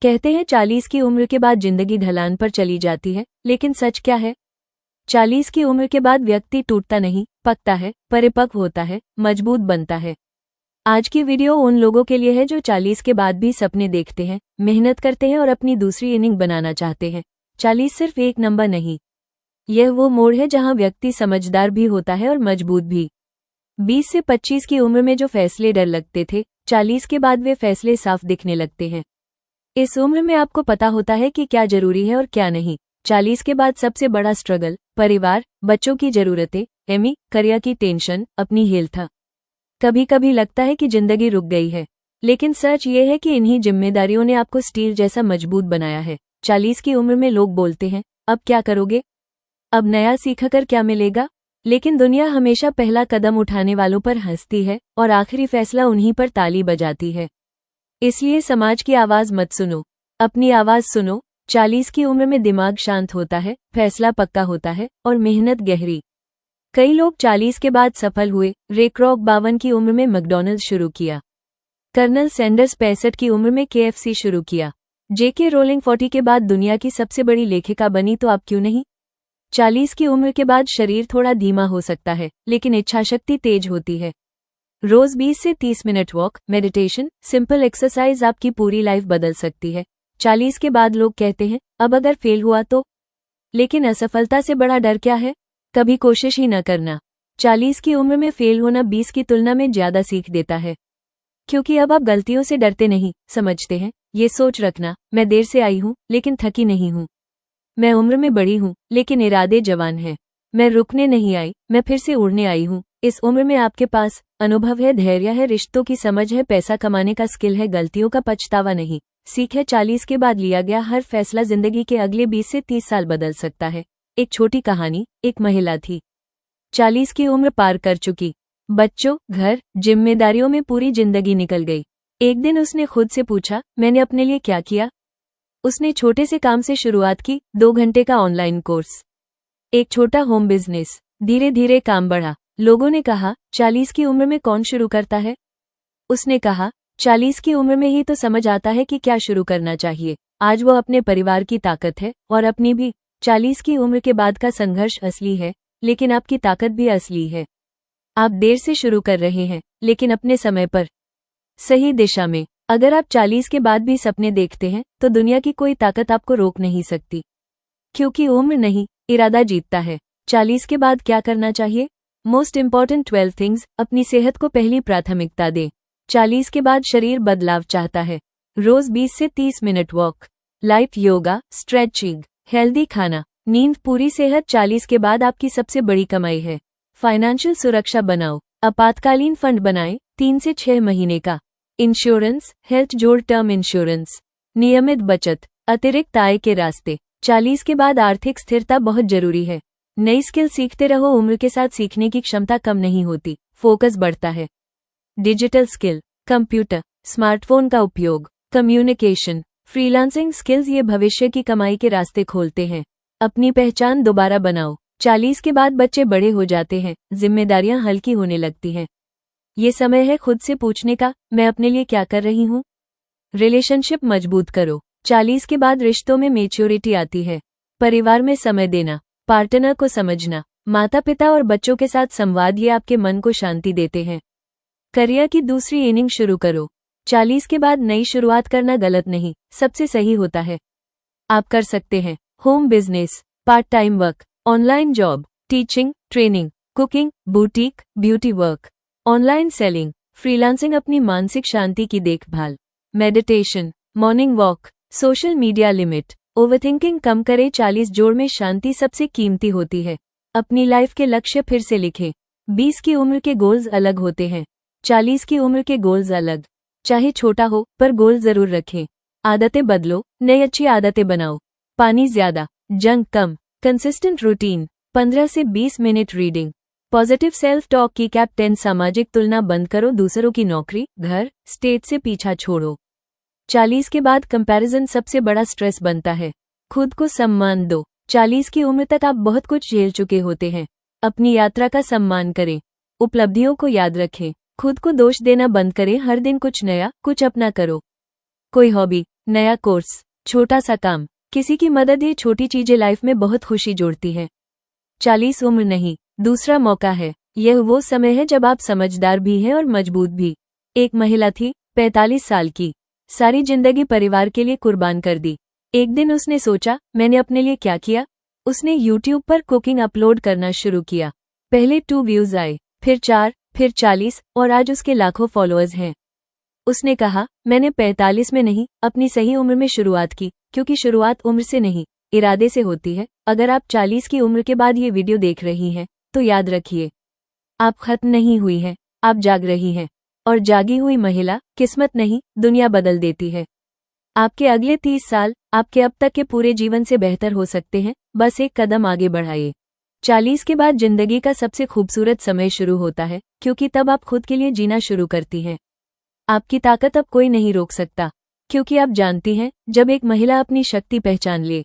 कहते हैं 40 की उम्र के बाद जिंदगी ढलान पर चली जाती है, लेकिन सच क्या है? 40 की उम्र के बाद व्यक्ति टूटता नहीं, पकता है, परिपक्व होता है, मजबूत बनता है। आज की वीडियो उन लोगों के लिए है जो 40 के बाद भी सपने देखते हैं, मेहनत करते हैं और अपनी दूसरी इनिंग बनाना चाहते हैं। 40 सिर्फ एक नंबर नहीं, यह वो मोड़ है जहां व्यक्ति समझदार भी होता है और मजबूत भी। 20 से 25 की उम्र में जो फैसले डर लगते थे, 40 के बाद वे फैसले साफ दिखने लगते हैं। इस उम्र में आपको पता होता है कि क्या जरूरी है और क्या नहीं। 40 के बाद सबसे बड़ा स्ट्रगल परिवार, बच्चों की जरूरतें, करियर की टेंशन, अपनी हेल्थ। कभी कभी लगता है कि जिंदगी रुक गई है, लेकिन सच ये है कि इन्हीं जिम्मेदारियों ने आपको स्टील जैसा मजबूत बनाया है। 40 की उम्र में लोग बोलते हैं, अब क्या करोगे? अब नया सीखकर क्या मिलेगा? लेकिन दुनिया हमेशा पहला कदम उठाने वालों पर हंसती है और आखिरी फैसला उन्हीं पर ताली बजाती है। इसलिए समाज की आवाज मत सुनो, अपनी आवाज सुनो। 40 की उम्र में दिमाग शांत होता है, फैसला पक्का होता है और मेहनत गहरी। कई लोग 40 के बाद सफल हुए। रे क्रॉक 52 की उम्र में मैकडॉनल्ड्स शुरू किया। कर्नल सैंडर्स 65 की उम्र में KFC शुरू किया। जेके रोलिंग 40 के बाद दुनिया की सबसे बड़ी लेखिका बनी, तो आप क्यों नहीं? 40 की उम्र के बाद शरीर थोड़ा धीमा हो सकता है, लेकिन इच्छाशक्ति तेज होती है। रोज 20 से 30 minute walk, meditation, simple exercise आपकी पूरी लाइफ बदल सकती है। 40 के बाद लोग कहते हैं, अब अगर फेल हुआ तो? लेकिन असफलता से बड़ा डर क्या है? कभी कोशिश ही न करना। 40 की उम्र में फेल होना 20 की तुलना में ज्यादा सीख देता है, क्योंकि अब आप गलतियों से डरते नहीं, समझते हैं। ये सोच रखना, मैं देर से आई हूँ लेकिन थकी नहीं हूँ। मैं उम्र में बड़ी हूँ लेकिन इरादे जवान हैं। मैं रुकने नहीं आई, मैं फिर से उड़ने आई हूँ। इस उम्र में आपके पास अनुभव है, धैर्य है, रिश्तों की समझ है, पैसा कमाने का स्किल है, गलतियों का पछतावा नहीं। सीख है, 40 के बाद लिया गया हर फैसला जिंदगी के अगले 20 से 30 साल बदल सकता है। एक छोटी कहानी। एक महिला थी, 40 की उम्र पार कर चुकी। बच्चों, घर, जिम्मेदारियों में पूरी जिंदगी निकल गई। एक दिन उसने खुद से पूछा, मैंने अपने लिए क्या किया? उसने छोटे से काम से शुरुआत की, 2 घंटे का ऑनलाइन कोर्स, एक छोटा होम बिजनेस। धीरे धीरे काम बढ़ा। लोगों ने कहा, 40 की उम्र में कौन शुरू करता है? उसने कहा, 40 की उम्र में ही तो समझ आता है कि क्या शुरू करना चाहिए। आज वो अपने परिवार की ताकत है और अपनी भी। 40 की उम्र के बाद का संघर्ष असली है, लेकिन आपकी ताकत भी असली है। आप देर से शुरू कर रहे हैं, लेकिन अपने समय पर, सही दिशा में। अगर आप 40 के बाद भी सपने देखते हैं, तो दुनिया की कोई ताकत आपको रोक नहीं सकती, क्योंकि उम्र नहीं, इरादा जीतता है। 40 के बाद क्या करना चाहिए? Most important 12 things. अपनी सेहत को पहली प्राथमिकता दें। 40 के बाद शरीर बदलाव चाहता है। रोज 20 से 30 minute walk, light yoga, stretching, healthy खाना, नींद, पूरी सेहत। 40 के बाद आपकी सबसे बड़ी कमाई है। फाइनेंशियल सुरक्षा बनाओ, आपातकालीन फंड बनाएं, 3 से 6 महीने का। इंश्योरेंस, हेल्थ जोड़, टर्म इंश्योरेंस, नियमित बचत, अतिरिक्त आय के रास्ते। 40 के बाद आर्थिक स्थिरता बहुत जरूरी है। नई स्किल सीखते रहो, उम्र के साथ सीखने की क्षमता कम नहीं होती, फोकस बढ़ता है। डिजिटल स्किल, कंप्यूटर, स्मार्टफोन का उपयोग, कम्युनिकेशन, फ्रीलांसिंग स्किल्स, ये भविष्य की कमाई के रास्ते खोलते हैं। अपनी पहचान दोबारा बनाओ। 40 के बाद बच्चे बड़े हो जाते हैं, जिम्मेदारियां हल्की होने लगती हैं। ये समय है खुद से पूछने का, मैं अपने लिए क्या कर रही हूँ? रिलेशनशिप मजबूत करो। 40 के बाद रिश्तों में मैच्योरिटी आती है। परिवार में समय देना, पार्टनर को समझना, माता पिता और बच्चों के साथ संवाद, ये आपके मन को शांति देते हैं। करियर की दूसरी इनिंग शुरू करो। 40 के बाद नई शुरुआत करना गलत नहीं, सबसे सही होता है। आप कर सकते हैं home business, part time work, online job, teaching, training, cooking, boutique, beauty work, online selling, freelancing, अपनी मानसिक शांति की देखभाल, meditation, morning walk, social media limit, overthinking कम करें। 40 जोड़ में शांति सबसे कीमती होती है। अपनी लाइफ के लक्ष्य फिर से लिखें। 20 की उम्र के गोल्स अलग होते हैं, 40 की उम्र के गोल्स अलग। चाहे छोटा हो, पर गोल जरूर रखें। आदतें बदलो, नई अच्छी आदतें बनाओ। पानी ज्यादा, जंक कम, कंसिस्टेंट रूटीन, 15 से 20 minute reading, positive self talk की कैप 10। सामाजिक तुलना बंद करो, दूसरों की नौकरी, घर, स्टेट से पीछा छोड़ो। 40 के बाद कंपैरिजन सबसे बड़ा स्ट्रेस बनता है। खुद को सम्मान दो। 40 की उम्र तक आप बहुत कुछ झेल चुके होते हैं। अपनी यात्रा का सम्मान करें, उपलब्धियों को याद रखें, खुद को दोष देना बंद करें। हर दिन कुछ नया, कुछ अपना करो। कोई हॉबी, नया कोर्स, छोटा सा काम, किसी की मदद, ये छोटी चीजें लाइफ में बहुत खुशी जोड़ती है। 40 उम्र नहीं, दूसरा मौका है। यह वो समय है जब आप समझदार भी हैं और मजबूत भी। एक महिला थी, 45 साल की, सारी जिंदगी परिवार के लिए कुर्बान कर दी। एक दिन उसने सोचा, मैंने अपने लिए क्या किया? उसने YouTube पर कुकिंग अपलोड करना शुरू किया। पहले 2 व्यूज आए, फिर 4, फिर 40 और आज उसके लाखों फॉलोअर्स हैं। उसने कहा, मैंने 45 में नहीं, अपनी सही उम्र में शुरुआत की, क्योंकि शुरुआत उम्र से नहीं, इरादे से होती है। अगर आप 40 की उम्र के बाद ये वीडियो देख रही हैं, तो याद रखिए, आप खत्म नहीं हुई हैं, आप जाग रही हैं। और जागी हुई महिला किस्मत नहीं, दुनिया बदल देती है। आपके अगले 30 साल आपके अब तक के पूरे जीवन से बेहतर हो सकते हैं, बस एक कदम आगे बढ़ाइए। 40 के बाद जिंदगी का सबसे खूबसूरत समय शुरू होता है, क्योंकि तब आप खुद के लिए जीना शुरू करती हैं। आपकी ताकत अब कोई नहीं रोक सकता, क्योंकि आप जानती हैं, जब एक महिला अपनी शक्ति पहचान ले,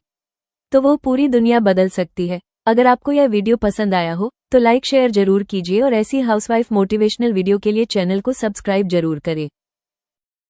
तो वो पूरी दुनिया बदल सकती है। अगर आपको यह वीडियो पसंद आया हो, तो लाइक शेयर जरूर कीजिए और ऐसी हाउसवाइफ मोटिवेशनल वीडियो के लिए चैनल को सब्सक्राइब जरूर करें।